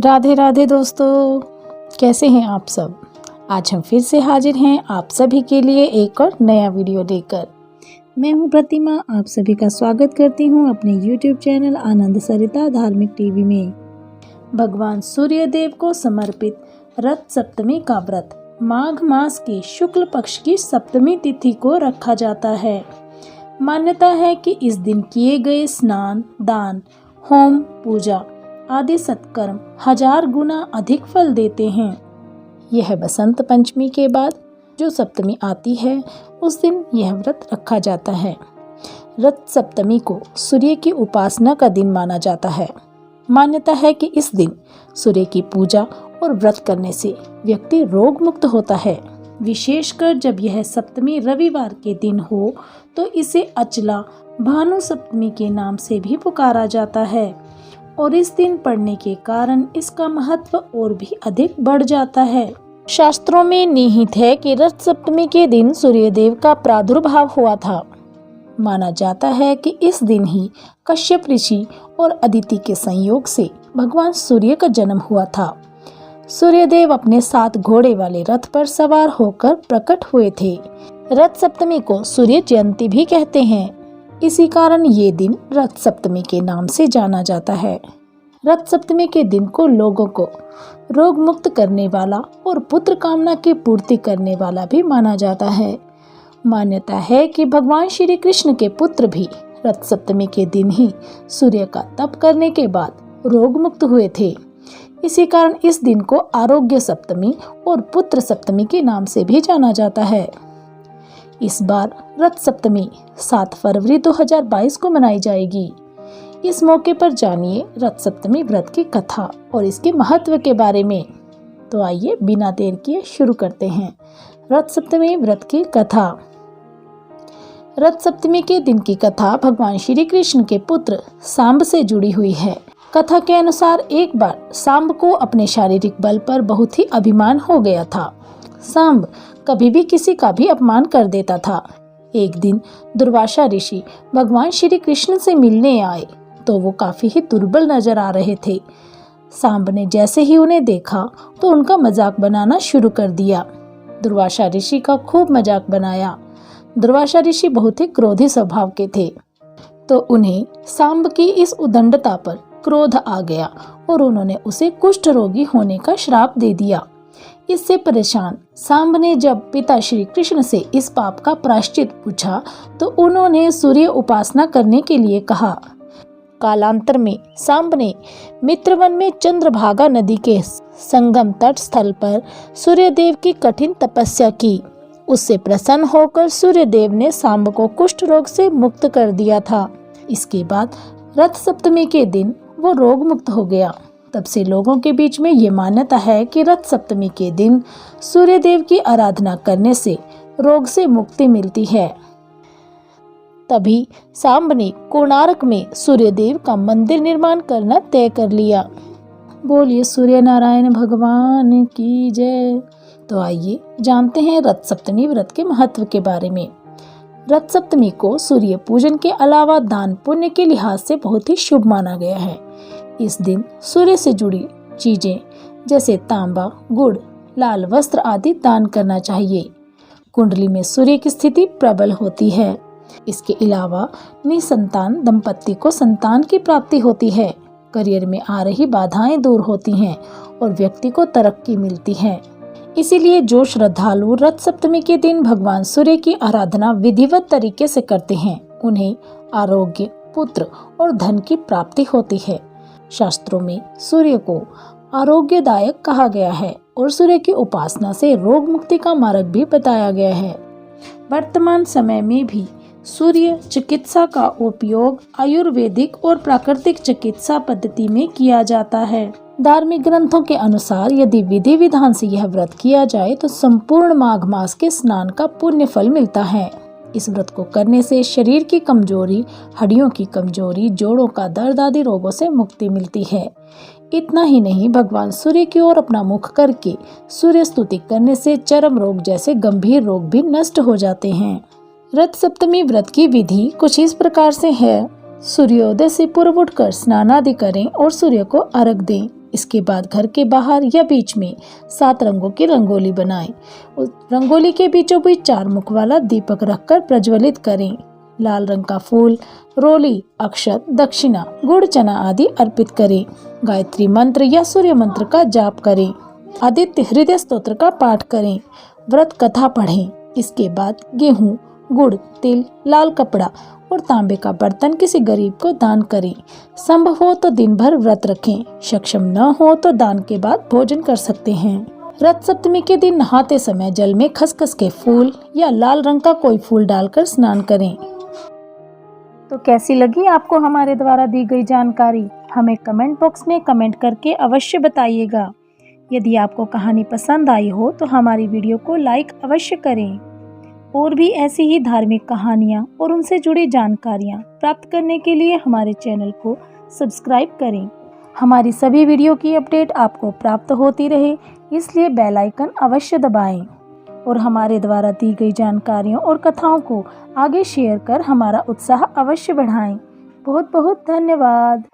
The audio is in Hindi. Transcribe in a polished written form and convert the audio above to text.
राधे राधे दोस्तों, कैसे हैं आप सब। आज हम फिर से हाजिर हैं आप सभी के लिए एक और नया वीडियो लेकर। मैं हूं प्रतिमा, आप सभी का स्वागत करती हूं अपने YouTube चैनल आनंद सरिता धार्मिक टीवी में। भगवान सूर्य देव को समर्पित रथ सप्तमी का व्रत माघ मास की शुक्ल पक्ष की सप्तमी तिथि को रखा जाता है। मान्यता है कि इस दिन किए गए स्नान, दान, होम, पूजा आदि सत्कर्म 1000 गुना अधिक फल देते हैं। यह बसंत पंचमी के बाद जो सप्तमी आती है उस दिन यह व्रत रखा जाता है। रथ सप्तमी को सूर्य की उपासना का दिन माना जाता है। मान्यता है कि इस दिन सूर्य की पूजा और व्रत करने से व्यक्ति रोग मुक्त होता है। विशेषकर जब यह सप्तमी रविवार के दिन हो तो इसे अचला भानु सप्तमी के नाम से भी पुकारा जाता है और इस दिन पड़ने के कारण इसका महत्व और भी अधिक बढ़ जाता है। शास्त्रों में निहित है कि रथ सप्तमी के दिन सूर्यदेव का प्रादुर्भाव हुआ था। माना जाता है कि इस दिन ही कश्यप ऋषि और अदिति के संयोग से भगवान सूर्य का जन्म हुआ था। सूर्यदेव अपने 7 घोड़े वाले रथ पर सवार होकर प्रकट हुए थे। रथ सप्तमी को सूर्य जयंती भी कहते हैं। इसी कारण ये दिन रथ सप्तमी के नाम से जाना जाता है। रथ सप्तमी के दिन को लोगों को रोग मुक्त करने वाला और पुत्र कामना की पूर्ति करने वाला भी माना जाता है। मान्यता है कि भगवान श्री कृष्ण के पुत्र भी रथ सप्तमी के दिन ही सूर्य का तप करने के बाद रोग मुक्त हुए थे। इसी कारण इस दिन को आरोग्य सप्तमी और पुत्र सप्तमी के नाम से भी जाना जाता है। इस बार रथ सप्तमी 7 फरवरी 2022 को मनाई जाएगी। इस मौके पर जानिए रथ सप्तमी व्रत की कथा और इसके महत्व के बारे में। तो आइए बिना देर किए शुरू करते हैं रथ सप्तमी व्रत की कथा। रथ सप्तमी के दिन की कथा भगवान श्री कृष्ण के पुत्र सांब से जुड़ी हुई है। कथा के अनुसार एक बार सांब को अपने शारीरिक बल पर बहुत ही अभिमान हो गया था। सांब कभी भी किसी का भी अपमान कर देता था। एक दिन दुर्वासा ऋषि भगवान श्री कृष्ण से मिलने आए तो वो काफी ही दुर्बल नजर आ रहे थे। सांब ने जैसे ही उन्हें देखा तो उनका मजाक बनाना शुरू कर दिया। दुर्वासा ऋषि का खूब मजाक बनाया। दुर्वासा ऋषि बहुत ही क्रोधी स्वभाव के थे तो उन्हें सांब की इस उदंडता पर क्रोध आ गया और उन्होंने उसे कुष्ठ रोगी होने का श्राप दे दिया। इससे परेशान सांब ने जब पिता श्री कृष्ण से इस पाप का प्रायश्चित पूछा तो उन्होंने सूर्य उपासना करने के लिए कहा। कालांतर में सांब ने मित्रवन में चंद्रभागा नदी के संगम तट स्थल पर सूर्यदेव की कठिन तपस्या की। उससे प्रसन्न होकर सूर्यदेव ने सांब को कुष्ठ रोग से मुक्त कर दिया था। इसके बाद रथ सप्तमी के दिन वो रोग मुक्त हो गया। तब से लोगों के बीच में ये मान्यता है कि रथ सप्तमी के दिन सूर्यदेव की आराधना करने से रोग से मुक्ति मिलती है। तभी सांब ने कोणार्क में सूर्यदेव का मंदिर निर्माण करना तय कर लिया। बोलिए सूर्य नारायण भगवान की जय। तो आइए जानते हैं रथ सप्तमी व्रत के महत्व के बारे में। रथ सप्तमी को सूर्य पूजन के अलावा दान पुण्य के लिहाज से बहुत ही शुभ माना गया है। इस दिन सूर्य से जुड़ी चीजें जैसे तांबा, गुड़, लाल वस्त्र आदि दान करना चाहिए। कुंडली में सूर्य की स्थिति प्रबल होती है। इसके अलावा निसंतान दंपत्ति को संतान की प्राप्ति होती है। करियर में आ रही बाधाएं दूर होती हैं और व्यक्ति को तरक्की मिलती है। इसीलिए जो श्रद्धालु रथ सप्तमी के दिन भगवान सूर्य की आराधना विधिवत तरीके से करते हैं उन्हें आरोग्य, पुत्र और धन की प्राप्ति होती है। शास्त्रों में सूर्य को आरोग्यदायक कहा गया है और सूर्य की उपासना से रोग मुक्ति का मार्ग भी बताया गया है। वर्तमान समय में भी सूर्य चिकित्सा का उपयोग आयुर्वेदिक और प्राकृतिक चिकित्सा पद्धति में किया जाता है। धार्मिक ग्रंथों के अनुसार यदि विधि विधान से यह व्रत किया जाए तो संपूर्ण माघ मास के स्नान का पुण्य फल मिलता है। इस व्रत को करने से शरीर की कमजोरी, हड्डियों की कमजोरी, जोड़ों का दर्द आदि रोगों से मुक्ति मिलती है। इतना ही नहीं, भगवान सूर्य की ओर अपना मुख करके सूर्य स्तुति करने से चर्म रोग जैसे गंभीर रोग भी नष्ट हो जाते हैं। रथ सप्तमी व्रत की विधि कुछ इस प्रकार से है। सूर्योदय से पूर्व उठकर स्नान आदि करें और सूर्य को अर्घ दें। इसके बाद घर के बाहर या बीच में 7 रंगों की रंगोली बनाएं। उस रंगोली के बीचों बीच 4 मुख वाला दीपक रखकर प्रज्वलित करें। लाल रंग का फूल, रोली, अक्षत, दक्षिणा, गुड़, चना आदि अर्पित करें। गायत्री मंत्र या सूर्य मंत्र का जाप करें। आदित्य हृदय स्तोत्र का पाठ करें। व्रत कथा पढ़ें। इसके बाद गेहूं, गुड़, तिल, लाल कपड़ा और तांबे का बर्तन किसी गरीब को दान करें। संभव हो तो दिन भर व्रत रखें। सक्षम न हो तो दान के बाद भोजन कर सकते हैं। रथ सप्तमी के दिन नहाते समय जल में खसखस के फूल या लाल रंग का कोई फूल डालकर स्नान करें। तो कैसी लगी आपको हमारे द्वारा दी गई जानकारी? हमें कमेंट बॉक्स में कमेंट करके अवश्य बताइएगा। यदि आपको कहानी पसंद आई हो तो हमारी वीडियो को लाइक अवश्य करें। और भी ऐसी ही धार्मिक कहानियाँ और उनसे जुड़ी जानकारियाँ प्राप्त करने के लिए हमारे चैनल को सब्सक्राइब करें। हमारी सभी वीडियो की अपडेट आपको प्राप्त होती रहे, इसलिए बेल आइकन अवश्य दबाएं और हमारे द्वारा दी गई जानकारियों और कथाओं को आगे शेयर कर हमारा उत्साह अवश्य बढ़ाएं। बहुत बहुत धन्यवाद।